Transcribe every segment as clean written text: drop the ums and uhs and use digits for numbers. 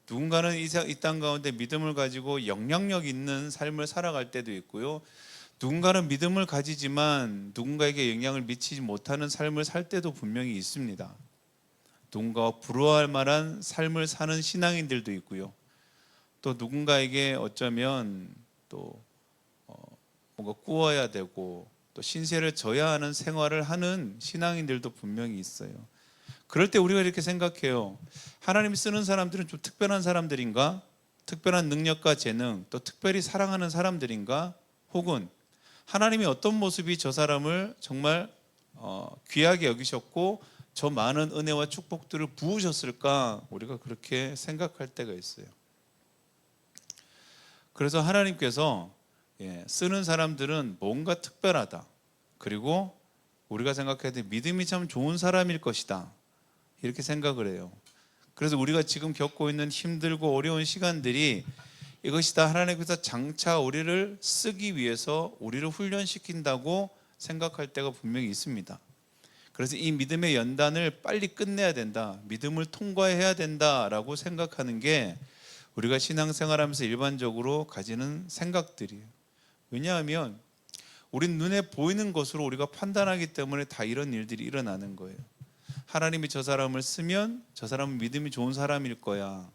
누군가는 이 땅 가운데 믿음을 가지고 영향력 있는 삶을 살아갈 때도 있고요. 누군가는 믿음을 가지지만 누군가에게 영향을 미치지 못하는 삶을 살 때도 분명히 있습니다. 누군가와 부러워할 만한 삶을 사는 신앙인들도 있고요. 또 누군가에게 어쩌면 또 뭔가 꾸어야 되고 또 신세를 져야 하는 생활을 하는 신앙인들도 분명히 있어요. 그럴 때 우리가 이렇게 생각해요. 하나님이 쓰는 사람들은 좀 특별한 사람들인가? 특별한 능력과 재능, 또 특별히 사랑하는 사람들인가? 혹은 하나님이 어떤 모습이 저 사람을 정말 귀하게 여기셨고 저 많은 은혜와 축복들을 부으셨을까? 우리가 그렇게 생각할 때가 있어요. 그래서 하나님께서 쓰는 사람들은 뭔가 특별하다. 그리고 우리가 생각해야 돼 믿음이 참 좋은 사람일 것이다. 이렇게 생각을 해요. 그래서 우리가 지금 겪고 있는 힘들고 어려운 시간들이 이것이 다 하나님께서 장차 우리를 쓰기 위해서 우리를 훈련시킨다고 생각할 때가 분명히 있습니다. 그래서 이 믿음의 연단을 빨리 끝내야 된다. 믿음을 통과해야 된다라고 생각하는 게 우리가 신앙생활하면서 일반적으로 가지는 생각들이에요. 왜냐하면 우린 눈에 보이는 것으로 우리가 판단하기 때문에 다 이런 일들이 일어나는 거예요. 하나님이 저 사람을 쓰면 저 사람은 믿음이 좋은 사람일 거야.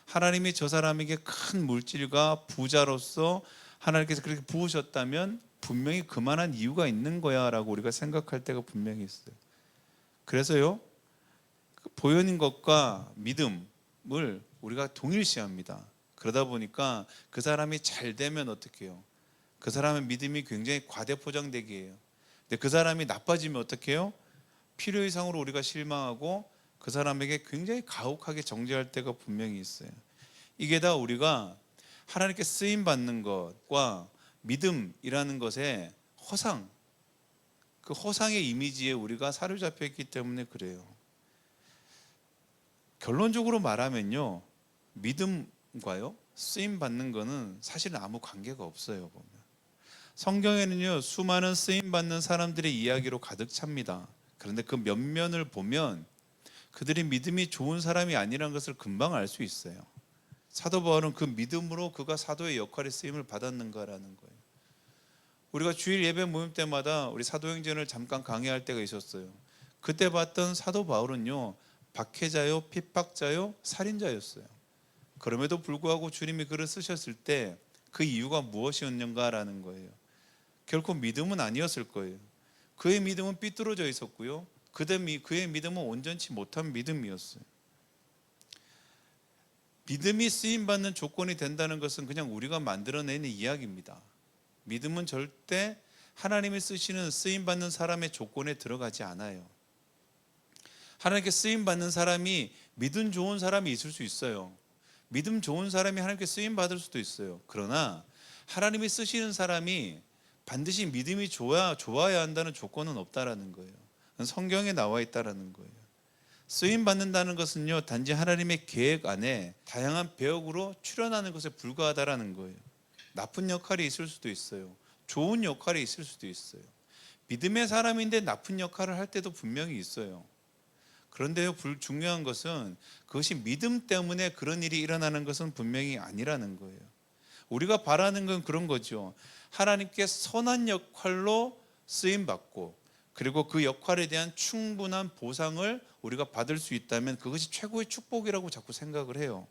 하나님이 저 사람에게 큰 물질과 부자로서 하나님께서 그렇게 부으셨다면 분명히 그만한 이유가 있는 거야 라고 우리가 생각할 때가 분명히 있어요. 그래서요, 보이는 것과 믿음을 우리가 동일시합니다. 그러다 보니까 그 사람이 잘 되면 어떻게 해요? 그 사람의 믿음이 굉장히 과대포장되게 해요. 근데 그 사람이 나빠지면 어떻게 해요? 필요 이상으로 우리가 실망하고 그 사람에게 굉장히 가혹하게 정죄할 때가 분명히 있어요. 이게 다 우리가 하나님께 쓰임 받는 것과 믿음이라는 것의 허상, 그 허상의 이미지에 우리가 사로잡혀 있기 때문에 그래요. 결론적으로 말하면요, 믿음과요 쓰임 받는 거는 사실은 아무 관계가 없어요. 보면 성경에는요 수많은 쓰임 받는 사람들의 이야기로 가득 찹니다. 그런데 그 면면을 보면 그들이 믿음이 좋은 사람이 아니라는 것을 금방 알 수 있어요. 사도 바울은 그 믿음으로 그가 사도의 역할에 쓰임을 받았는가라는 거예요. 우리가 주일 예배 모임 때마다 우리 사도행전을 잠깐 강의할 때가 있었어요. 그때 봤던 사도 바울은요 박해자요, 핍박자요, 살인자였어요. 그럼에도 불구하고 주님이 그를 쓰셨을 때 그 이유가 무엇이었는가라는 거예요. 결코 믿음은 아니었을 거예요. 그의 믿음은 삐뚤어져 있었고요. 그의 믿음은 온전치 못한 믿음이었어요. 믿음이 쓰임받는 조건이 된다는 것은 그냥 우리가 만들어내는 이야기입니다. 믿음은 절대 하나님이 쓰시는 쓰임받는 사람의 조건에 들어가지 않아요. 하나님께 쓰임받는 사람이 믿음 좋은 사람이 있을 수 있어요. 믿음 좋은 사람이 하나님께 쓰임받을 수도 있어요. 그러나 하나님이 쓰시는 사람이 반드시 믿음이 좋아야 한다는 조건은 없다라는 거예요. 성경에 나와 있다라는 거예요. 쓰임 받는다는 것은요 단지 하나님의 계획 안에 다양한 배역으로 출연하는 것에 불과하다라는 거예요. 나쁜 역할이 있을 수도 있어요. 좋은 역할이 있을 수도 있어요. 믿음의 사람인데 나쁜 역할을 할 때도 분명히 있어요. 그런데요 중요한 것은 그것이 믿음 때문에 그런 일이 일어나는 것은 분명히 아니라는 거예요. 우리가 바라는 건 그런 거죠. 하나님께 선한 역할로 쓰임받고 그리고 그 역할에 대한 충분한 보상을 우리가 받을 수 있다면 그것이 최고의 축복이라고 자꾸 생각을 해요.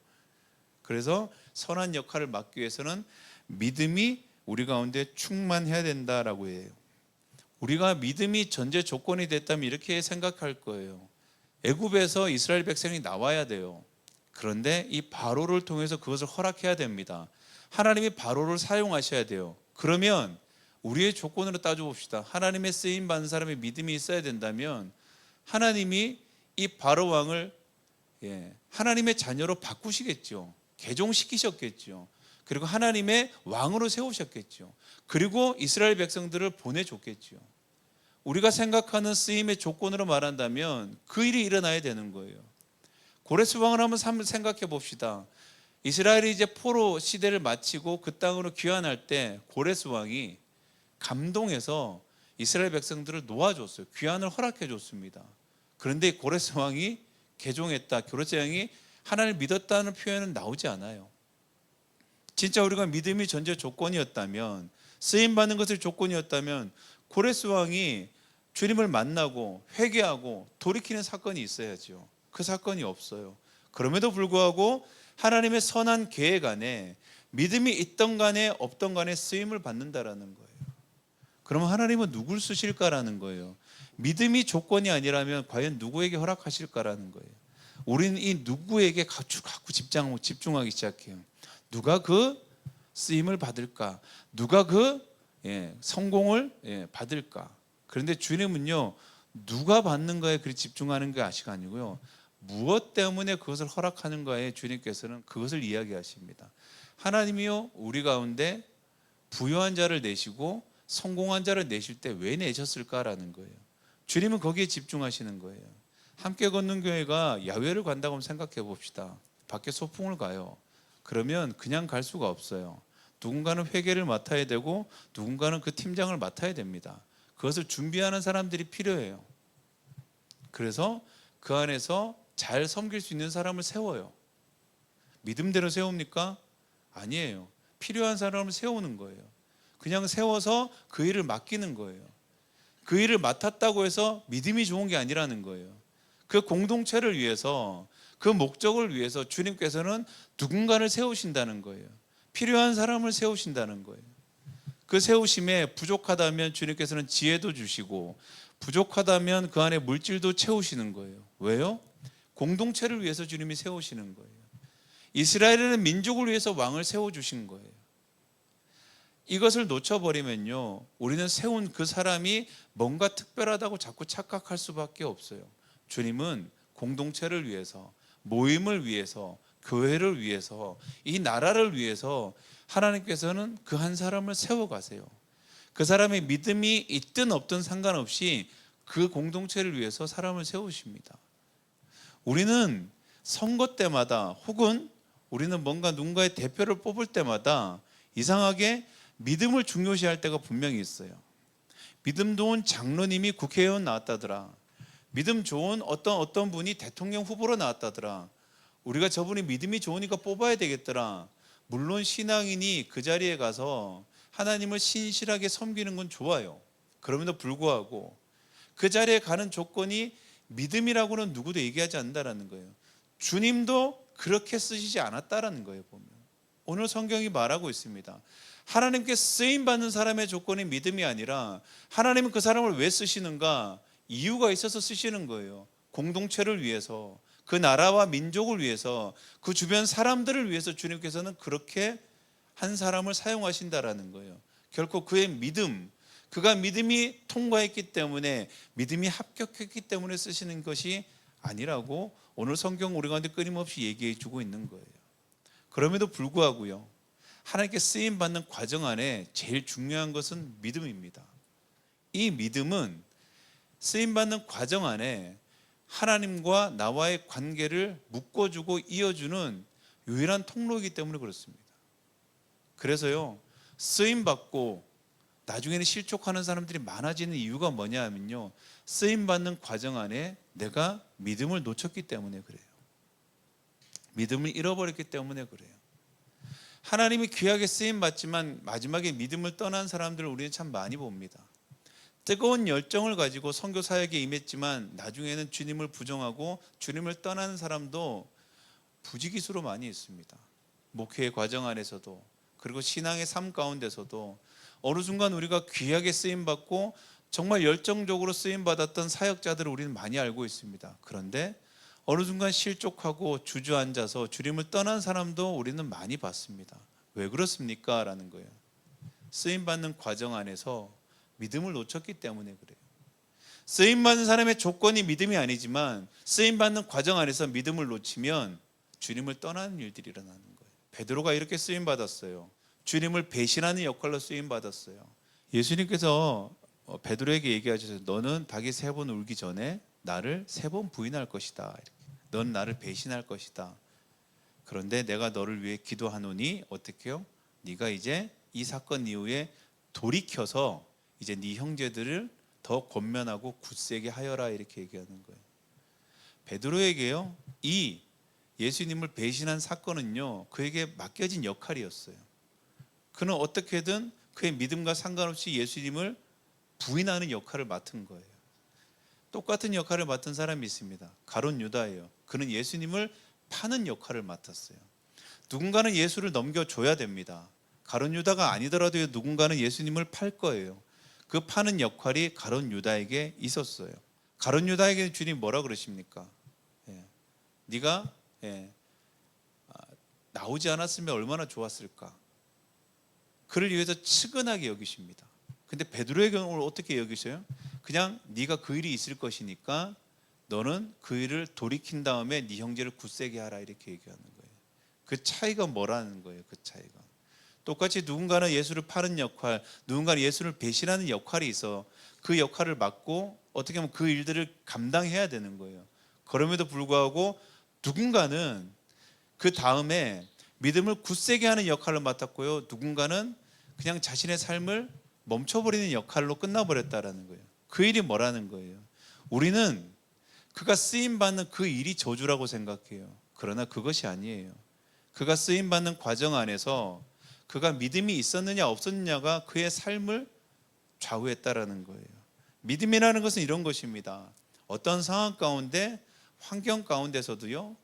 그래서 선한 역할을 맡기 위해서는 믿음이 우리 가운데 충만해야 된다라고 해요. 우리가 믿음이 전제 조건이 됐다면 이렇게 생각할 거예요. 애굽에서 이스라엘 백성이 나와야 돼요. 그런데 이 바로를 통해서 그것을 허락해야 됩니다. 하나님이 바로를 사용하셔야 돼요. 그러면 우리의 조건으로 따져봅시다. 하나님의 쓰임 받는 사람의 믿음이 있어야 된다면 하나님이 이 바로 왕을 하나님의 자녀로 바꾸시겠죠. 개종시키셨겠죠. 그리고 하나님의 왕으로 세우셨겠죠. 그리고 이스라엘 백성들을 보내줬겠죠. 우리가 생각하는 쓰임의 조건으로 말한다면 그 일이 일어나야 되는 거예요. 고레스 왕을 한번 생각해 봅시다. 이스라엘이 이제 포로 시대를 마치고 그 땅으로 귀환할 때 고레스 왕이 감동해서 이스라엘 백성들을 놓아줬어요. 귀환을 허락해 줬습니다. 그런데 고레스 왕이 개종했다. 고레스 왕이 하나님을 믿었다는 표현은 나오지 않아요. 진짜 우리가 믿음이 전제 조건이었다면, 쓰임받는 것을 조건이었다면 고레스 왕이 주님을 만나고 회개하고 돌이키는 사건이 있어야죠. 그 사건이 없어요. 그럼에도 불구하고 하나님의 선한 계획 안에 믿음이 있던 간에 없던 간에 쓰임을 받는다라는 거예요. 그러면 하나님은 누굴 쓰실까라는 거예요. 믿음이 조건이 아니라면 과연 누구에게 허락하실까라는 거예요. 우리는 이 누구에게 자꾸 집중하기 시작해요. 누가 그 쓰임을 받을까? 누가 그 성공을 받을까? 그런데 주님은요, 누가 받는 거에 그리 집중하는 것이 아니고요, 무엇 때문에 그것을 허락하는 거에 주님께서는 그것을 이야기하십니다. 하나님이요, 우리 가운데 부유한 자를 내시고 성공한 자를 내실 때 왜 내셨을까라는 거예요. 주님은 거기에 집중하시는 거예요. 함께 걷는 교회가 야외를 간다고 생각해 봅시다. 밖에 소풍을 가요. 그러면 그냥 갈 수가 없어요. 누군가는 회계를 맡아야 되고 누군가는 그 팀장을 맡아야 됩니다. 그것을 준비하는 사람들이 필요해요. 그래서 그 안에서 잘 섬길 수 있는 사람을 세워요. 믿음대로 세웁니까? 아니에요. 필요한 사람을 세우는 거예요. 그냥 세워서 그 일을 맡기는 거예요. 그 일을 맡았다고 해서 믿음이 좋은 게 아니라는 거예요. 그 공동체를 위해서, 그 목적을 위해서 주님께서는 누군가를 세우신다는 거예요. 필요한 사람을 세우신다는 거예요. 그 세우심에 부족하다면 주님께서는 지혜도 주시고, 부족하다면 그 안에 물질도 채우시는 거예요. 왜요? 공동체를 위해서 주님이 세우시는 거예요. 이스라엘은 민족을 위해서 왕을 세워주신 거예요. 이것을 놓쳐버리면요, 우리는 세운 그 사람이 뭔가 특별하다고 자꾸 착각할 수밖에 없어요. 주님은 공동체를 위해서, 모임을 위해서, 교회를 위해서, 이 나라를 위해서 하나님께서는 그 한 사람을 세워가세요. 그 사람의 믿음이 있든 없든 상관없이 그 공동체를 위해서 사람을 세우십니다. 우리는 선거 때마다, 혹은 우리는 뭔가 누군가의 대표를 뽑을 때마다 이상하게 믿음을 중요시할 때가 분명히 있어요. 믿음 좋은 장로님이 국회의원 나왔다더라. 믿음 좋은 어떤 분이 대통령 후보로 나왔다더라. 우리가 저분이 믿음이 좋으니까 뽑아야 되겠더라. 물론 신앙인이 그 자리에 가서 하나님을 신실하게 섬기는 건 좋아요. 그럼에도 불구하고 그 자리에 가는 조건이 믿음이라고는 누구도 얘기하지 않는다는 거예요. 주님도 그렇게 쓰시지 않았다라는 거예요. 보면 오늘 성경이 말하고 있습니다. 하나님께 쓰임받는 사람의 조건이 믿음이 아니라 하나님은 그 사람을 왜 쓰시는가? 이유가 있어서 쓰시는 거예요. 공동체를 위해서, 그 나라와 민족을 위해서, 그 주변 사람들을 위해서 주님께서는 그렇게 한 사람을 사용하신다라는 거예요. 결코 그의 믿음, 그가 믿음이 통과했기 때문에, 믿음이 합격했기 때문에 쓰시는 것이 아니라고 오늘 성경 우리 가운데 끊임없이 얘기해 주고 있는 거예요. 그럼에도 불구하고요, 하나님께 쓰임 받는 과정 안에 제일 중요한 것은 믿음입니다. 이 믿음은 쓰임 받는 과정 안에 하나님과 나와의 관계를 묶어주고 이어주는 유일한 통로이기 때문에 그렇습니다. 그래서요, 쓰임 받고 나중에는 실족하는 사람들이 많아지는 이유가 뭐냐 하면요, 쓰임 받는 과정 안에 내가 믿음을 놓쳤기 때문에 그래요. 믿음을 잃어버렸기 때문에 그래요. 하나님이 귀하게 쓰임 받지만 마지막에 믿음을 떠난 사람들을 우리는 참 많이 봅니다. 뜨거운 열정을 가지고 선교 사역에 임했지만 나중에는 주님을 부정하고 주님을 떠나는 사람도 부지기수로 많이 있습니다. 목회의 과정 안에서도, 그리고 신앙의 삶 가운데서도 어느 순간 우리가 귀하게 쓰임 받고 정말 열정적으로 쓰임 받았던 사역자들을 우리는 많이 알고 있습니다. 그런데 어느 순간 실족하고 주저앉아서 주님을 떠난 사람도 우리는 많이 봤습니다. 왜 그렇습니까? 라는 거예요. 쓰임 받는 과정 안에서 믿음을 놓쳤기 때문에 그래요. 쓰임 받는 사람의 조건이 믿음이 아니지만 쓰임 받는 과정 안에서 믿음을 놓치면 주님을 떠나는 일들이 일어나는 거예요. 베드로가 이렇게 쓰임 받았어요. 주님을 배신하는 역할로 쓰임 받았어요. 예수님께서 베드로에게 얘기하셔서 너는 닭이 3번 울기 전에 나를 3번 부인할 것이다. 이렇게. 넌 나를 배신할 것이다. 그런데 내가 너를 위해 기도하노니 어떻게요? 네가 이제 이 사건 이후에 돌이켜서 이제 네 형제들을 더 권면하고 굳세게 하여라, 이렇게 얘기하는 거예요. 베드로에게요, 이 예수님을 배신한 사건은요, 그에게 맡겨진 역할이었어요. 그는 어떻게든 그의 믿음과 상관없이 예수님을 부인하는 역할을 맡은 거예요. 똑같은 역할을 맡은 사람이 있습니다. 가룟 유다예요. 그는 예수님을 파는 역할을 맡았어요. 누군가는 예수를 넘겨줘야 됩니다. 가룟 유다가 아니더라도 누군가는 예수님을 팔 거예요. 그 파는 역할이 가룟 유다에게 있었어요. 가룟 유다에게 주님 뭐라 그러십니까? 네가 나오지 않았으면 얼마나 좋았을까. 그를 위해서 측은하게 여기십니다. 근데 베드로에게 오늘 어떻게 여기셔요? 그냥 네가 그 일이 있을 것이니까 너는 그 일을 돌이킨 다음에 네 형제를 굳세게 하라, 이렇게 얘기하는 거예요. 그 차이가 뭐라는 거예요. 그 차이가 똑같이 누군가는 예수를 파는 역할, 누군가는 예수를 배신하는 역할이 있어 그 역할을 맡고 어떻게 보면 그 일들을 감당해야 되는 거예요. 그럼에도 불구하고 누군가는 그 다음에 믿음을 굳세게 하는 역할을 맡았고요, 누군가는 그냥 자신의 삶을 멈춰버리는 역할로 끝나버렸다라는 거예요. 그 일이 뭐라는 거예요? 우리는 그가 쓰임받는 그 일이 저주라고 생각해요. 그러나 그것이 아니에요. 그가 쓰임받는 과정 안에서 그가 믿음이 있었느냐 없었느냐가 그의 삶을 좌우했다라는 거예요. 믿음이라는 것은 이런 것입니다. 어떤 상황 가운데, 환경 가운데서도요,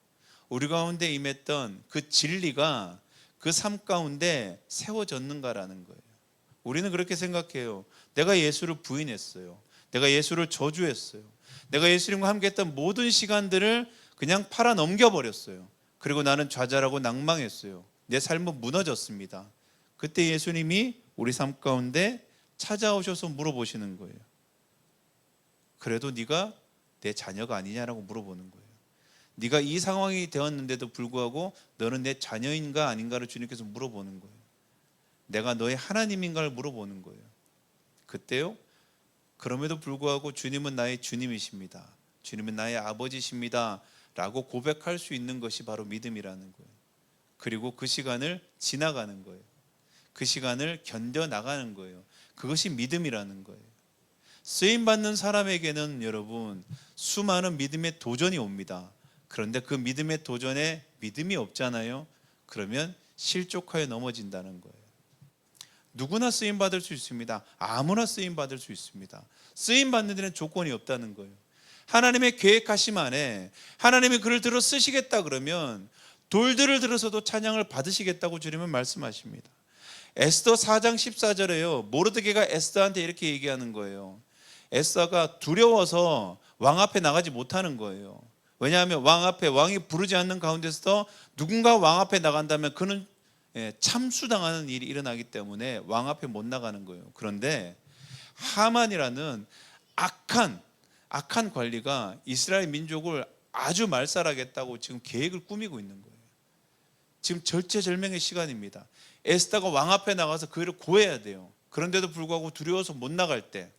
우리 가운데 임했던 그 진리가 그 삶 가운데 세워졌는가라는 거예요. 우리는 그렇게 생각해요. 내가 예수를 부인했어요. 내가 예수를 저주했어요. 내가 예수님과 함께 했던 모든 시간들을 그냥 팔아 넘겨버렸어요. 그리고 나는 좌절하고 낭망했어요. 내 삶은 무너졌습니다. 그때 예수님이 우리 삶 가운데 찾아오셔서 물어보시는 거예요. 그래도 네가 내 자녀가 아니냐라고 물어보는 거예요. 네가 이 상황이 되었는데도 불구하고 너는 내 자녀인가 아닌가를 주님께서 물어보는 거예요. 내가 너의 하나님인가를 물어보는 거예요. 그때요, 그럼에도 불구하고 주님은 나의 주님이십니다, 주님은 나의 아버지십니다 라고 고백할 수 있는 것이 바로 믿음이라는 거예요. 그리고 그 시간을 지나가는 거예요. 그 시간을 견뎌나가는 거예요. 그것이 믿음이라는 거예요. 쓰임받는 사람에게는 여러분, 수많은 믿음의 도전이 옵니다. 그런데 그 믿음의 도전에 믿음이 없잖아요. 그러면 실족하여 넘어진다는 거예요. 누구나 쓰임받을 수 있습니다. 아무나 쓰임받을 수 있습니다. 쓰임받는 데는 조건이 없다는 거예요. 하나님의 계획하심 안에 하나님이 그를 들어 쓰시겠다 그러면 돌들을 들어서도 찬양을 받으시겠다고 주님은 말씀하십니다. 에스더 4장 14절에요. 모르드게가 에스더한테 이렇게 얘기하는 거예요. 에스더가 두려워서 왕 앞에 나가지 못하는 거예요. 왜냐하면 왕 앞에 왕이 부르지 않는 가운데서 누군가 왕 앞에 나간다면 그는 참수당하는 일이 일어나기 때문에 왕 앞에 못 나가는 거예요. 그런데 하만이라는 악한 관리가 이스라엘 민족을 아주 말살하겠다고 지금 계획을 꾸미고 있는 거예요. 지금 절체절명의 시간입니다. 에스더가 왕 앞에 나가서 그 일을 고해야 돼요. 그런데도 불구하고 두려워서 못 나갈 때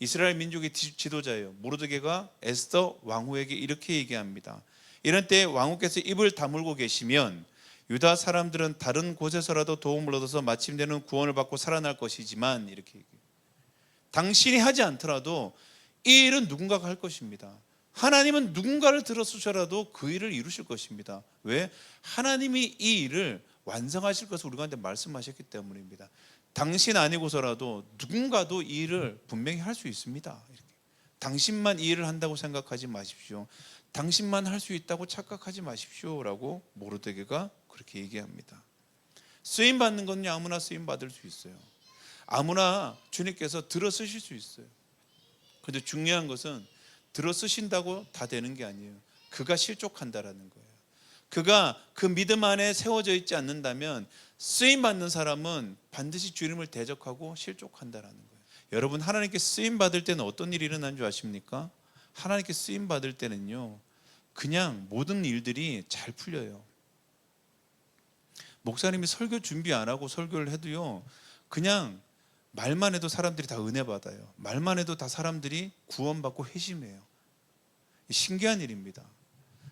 이스라엘 민족의 지도자예요. 모르드게가 에스더 왕후에게 이렇게 얘기합니다. 이런 때 왕후께서 입을 다물고 계시면 유다 사람들은 다른 곳에서라도 도움을 얻어서 마침내는 구원을 받고 살아날 것이지만, 이렇게 얘기해요. 당신이 하지 않더라도 이 일은 누군가가 할 것입니다. 하나님은 누군가를 들어서셔라도 그 일을 이루실 것입니다. 왜? 하나님이 이 일을 완성하실 것을 우리 가운데 말씀하셨기 때문입니다. 당신 아니고서라도 누군가도 이 일을 분명히 할 수 있습니다. 이렇게. 당신만 이 일을 한다고 생각하지 마십시오. 당신만 할 수 있다고 착각하지 마십시오 라고 모르드게가 그렇게 얘기합니다. 쓰임받는 건 아무나 쓰임받을 수 있어요. 아무나 주님께서 들어 쓰실 수 있어요. 그런데 중요한 것은 들어 쓰신다고 다 되는 게 아니에요. 그가 실족한다라는 거예요. 그가 그 믿음 안에 세워져 있지 않는다면 쓰임받는 사람은 반드시 주님을 대적하고 실족한다라는 거예요. 여러분, 하나님께 쓰임받을 때는 어떤 일이 일어나는 줄 아십니까? 하나님께 쓰임받을 때는요, 그냥 모든 일들이 잘 풀려요. 목사님이 설교 준비 안 하고 설교를 해도요, 그냥 말만 해도 사람들이 다 은혜 받아요. 말만 해도 다 사람들이 구원받고 회심해요. 신기한 일입니다.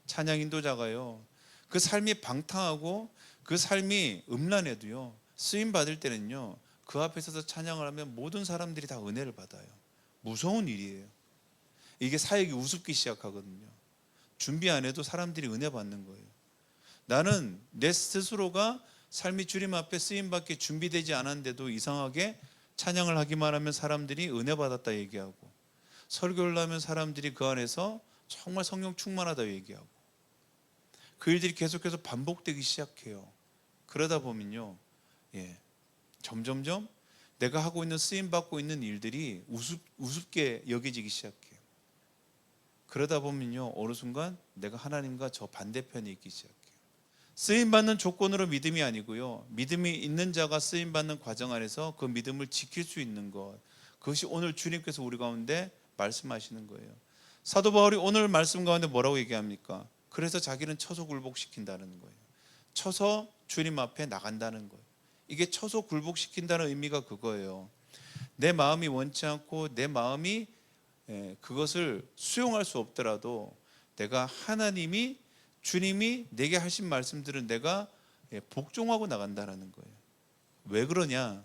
찬양 인도자가요, 그 삶이 방탕하고 그 삶이 음란해도요, 쓰임 받을 때는요, 그 앞에 서서 찬양을 하면 모든 사람들이 다 은혜를 받아요. 무서운 일이에요. 이게 사역이 우습기 시작하거든요. 준비 안 해도 사람들이 은혜 받는 거예요. 나는 내 스스로가 삶이 주님 앞에 쓰임받게 준비되지 않았는데도 이상하게 찬양을 하기만 하면 사람들이 은혜 받았다 얘기하고, 설교를 하면 사람들이 그 안에서 정말 성령 충만하다 얘기하고, 그 일들이 계속해서 반복되기 시작해요. 그러다 보면요, 점점점 내가 하고 있는 쓰임받고 있는 일들이 우습게 여겨지기 시작해요. 그러다 보면요, 어느 순간 내가 하나님과 저 반대편에 있기 시작해요. 쓰임받는 조건으로 믿음이 아니고요, 믿음이 있는 자가 쓰임받는 과정 안에서 그 믿음을 지킬 수 있는 것, 그것이 오늘 주님께서 우리 가운데 말씀하시는 거예요. 사도 바울이 오늘 말씀 가운데 뭐라고 얘기합니까? 그래서 자기는 처소 굴복시킨다는 거예요. 쳐서 주님 앞에 나간다는 거예요. 이게 처소 굴복시킨다는 의미가 그거예요. 내 마음이 원치 않고 내 마음이 그것을 수용할 수 없더라도 내가 하나님이, 주님이 내게 하신 말씀들은 내가 복종하고 나간다는 거예요. 왜 그러냐?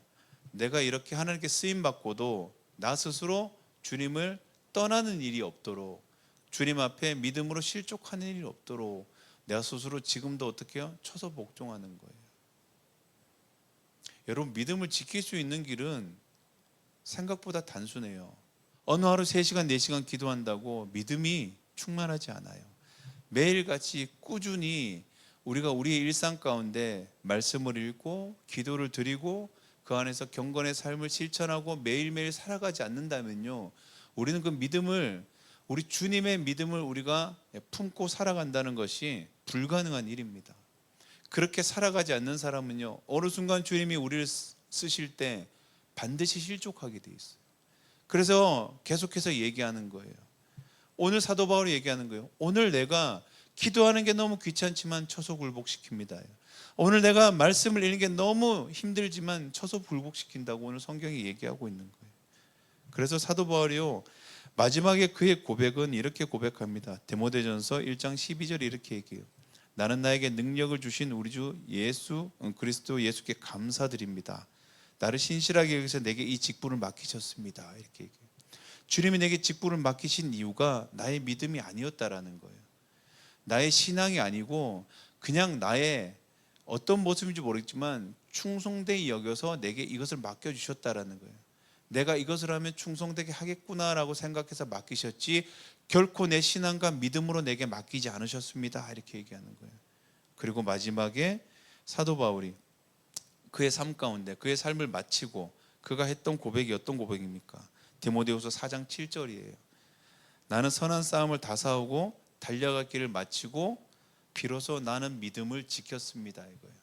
내가 이렇게 하나님께 쓰임받고도 나 스스로 주님을 떠나는 일이 없도록, 주님 앞에 믿음으로 실족하는 일이 없도록 내가 스스로 지금도 어떻게 해요? 쳐서 복종하는 거예요. 여러분, 믿음을 지킬 수 있는 길은 생각보다 단순해요. 어느 하루 3시간, 4시간 기도한다고 믿음이 충만하지 않아요. 매일같이 꾸준히 우리가 우리의 일상 가운데 말씀을 읽고 기도를 드리고 그 안에서 경건의 삶을 실천하고 매일매일 살아가지 않는다면요, 우리는 그 믿음을, 우리 주님의 믿음을 우리가 품고 살아간다는 것이 불가능한 일입니다. 그렇게 살아가지 않는 사람은요, 어느 순간 주님이 우리를 쓰실 때 반드시 실족하게 돼 있어요. 그래서 계속해서 얘기하는 거예요. 오늘 사도 바울이 얘기하는 거예요. 오늘 내가 기도하는 게 너무 귀찮지만 처소 굴복시킵니다. 오늘 내가 말씀을 읽는 게 너무 힘들지만 처소 굴복시킨다고 오늘 성경이 얘기하고 있는 거예요. 그래서 사도 바울이요, 마지막에 그의 고백은 이렇게 고백합니다. 디모데전서 1장 12절에 이렇게 얘기해요. 나는 나에게 능력을 주신 우리 주 예수 그리스도 예수께 감사드립니다. 나를 신실하게 여기서 내게 이 직분을 맡기셨습니다. 이렇게 얘기해요. 주님이 내게 직분을 맡기신 이유가 나의 믿음이 아니었다라는 거예요. 나의 신앙이 아니고 그냥 나의 어떤 모습인지 모르겠지만 충성되게 여겨서 내게 이것을 맡겨주셨다라는 거예요. 내가 이것을 하면 충성되게 하겠구나라고 생각해서 맡기셨지 결코 내 신앙과 믿음으로 내게 맡기지 않으셨습니다. 이렇게 얘기하는 거예요. 그리고 마지막에 사도 바울이 그의 삶 가운데 그의 삶을 마치고 그가 했던 고백이 어떤 고백입니까? 디모데후서 4장 7절이에요. 나는 선한 싸움을 다 싸우고 달려갈 길을 마치고 비로소 나는 믿음을 지켰습니다. 이거예요.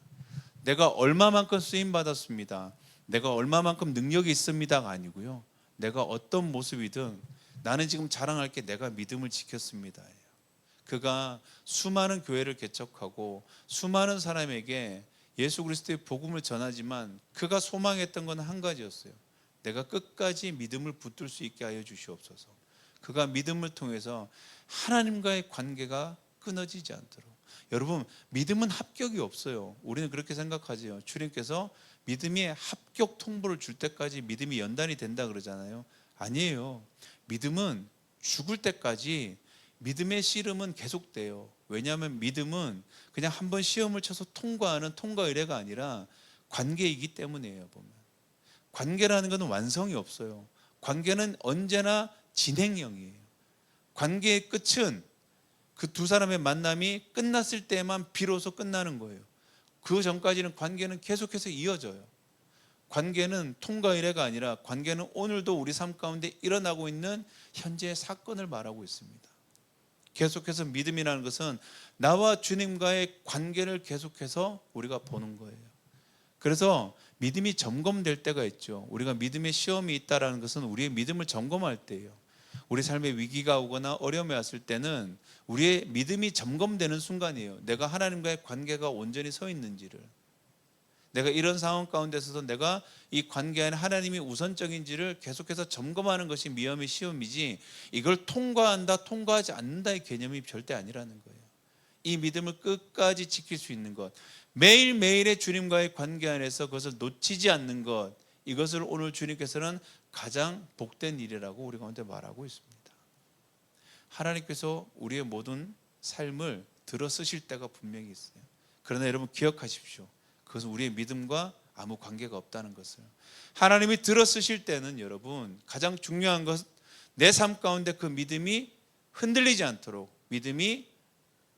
내가 얼마만큼 쓰임 받았습니다. 내가 얼마만큼 능력이 있습니다가 아니고요, 내가 어떤 모습이든 나는 지금 자랑할 게 내가 믿음을 지켰습니다. 그가 수많은 교회를 개척하고 수많은 사람에게 예수 그리스도의 복음을 전하지만 그가 소망했던 건 한 가지였어요. 내가 끝까지 믿음을 붙들 수 있게 하여 주시옵소서. 그가 믿음을 통해서 하나님과의 관계가 끊어지지 않도록. 여러분, 믿음은 합격이 없어요. 우리는 그렇게 생각하죠. 주님께서 믿음이 합격 통보를 줄 때까지 믿음이 연단이 된다 그러잖아요. 아니에요. 믿음은 죽을 때까지 믿음의 씨름은 계속돼요. 왜냐하면 믿음은 그냥 한번 시험을 쳐서 통과하는 통과 의례가 아니라 관계이기 때문이에요. 보면 관계라는 것은 완성이 없어요. 관계는 언제나 진행형이에요. 관계의 끝은 그 두 사람의 만남이 끝났을 때만 비로소 끝나는 거예요. 그 전까지는 관계는 계속해서 이어져요. 관계는 통과 의례가 아니라 관계는 오늘도 우리 삶 가운데 일어나고 있는 현재의 사건을 말하고 있습니다. 계속해서 믿음이라는 것은 나와 주님과의 관계를 계속해서 우리가 보는 거예요. 그래서 믿음이 점검될 때가 있죠. 우리가 믿음의 시험이 있다는 것은 우리의 믿음을 점검할 때예요. 우리 삶에 위기가 오거나 어려움이 왔을 때는 우리의 믿음이 점검되는 순간이에요. 내가 하나님과의 관계가 온전히 서 있는지를, 내가 이런 상황 가운데서도 내가 이 관계 안에 하나님이 우선적인지를 계속해서 점검하는 것이 미험의 시험이지, 이걸 통과한다 통과하지 않는다의 개념이 절대 아니라는 거예요. 이 믿음을 끝까지 지킬 수 있는 것, 매일매일의 주님과의 관계 안에서 그것을 놓치지 않는 것, 이것을 오늘 주님께서는 가장 복된 일이라고 우리 가운데 말하고 있습니다. 하나님께서 우리의 모든 삶을 들어 쓰실 때가 분명히 있어요. 그러나 여러분 기억하십시오. 그것은 우리의 믿음과 아무 관계가 없다는 것을. 하나님이 들어 쓰실 때는 여러분 가장 중요한 것, 내 삶 가운데 그 믿음이 흔들리지 않도록, 믿음이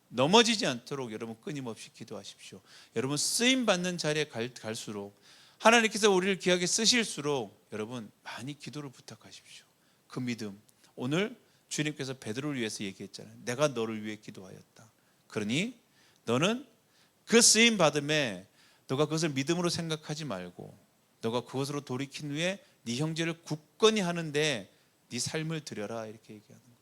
넘어지지 않도록 여러분 끊임없이 기도하십시오. 여러분 쓰임 받는 자리에 갈수록, 하나님께서 우리를 귀하게 쓰실수록 여러분 많이 기도를 부탁하십시오. 그 믿음, 오늘 주님께서 베드로를 위해서 얘기했잖아요. 내가 너를 위해 기도하였다. 그러니 너는 그 쓰임 받음에 너가 그것을 믿음으로 생각하지 말고 너가 그것으로 돌이킨 후에 네 형제를 굳건히 하는데 네 삶을 들여라, 이렇게 얘기하는 거예요.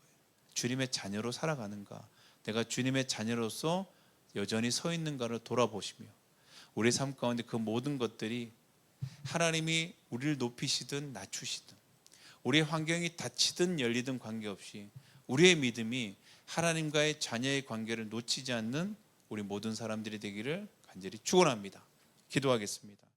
주님의 자녀로 살아가는가, 내가 주님의 자녀로서 여전히 서 있는가를 돌아보시며 우리 삶 가운데 그 모든 것들이 하나님이 우리를 높이시든 낮추시든, 우리의 환경이 닫히든 열리든 관계없이 우리의 믿음이 하나님과의 자녀의 관계를 놓치지 않는 우리 모든 사람들이 되기를 간절히 축원합니다. 기도하겠습니다.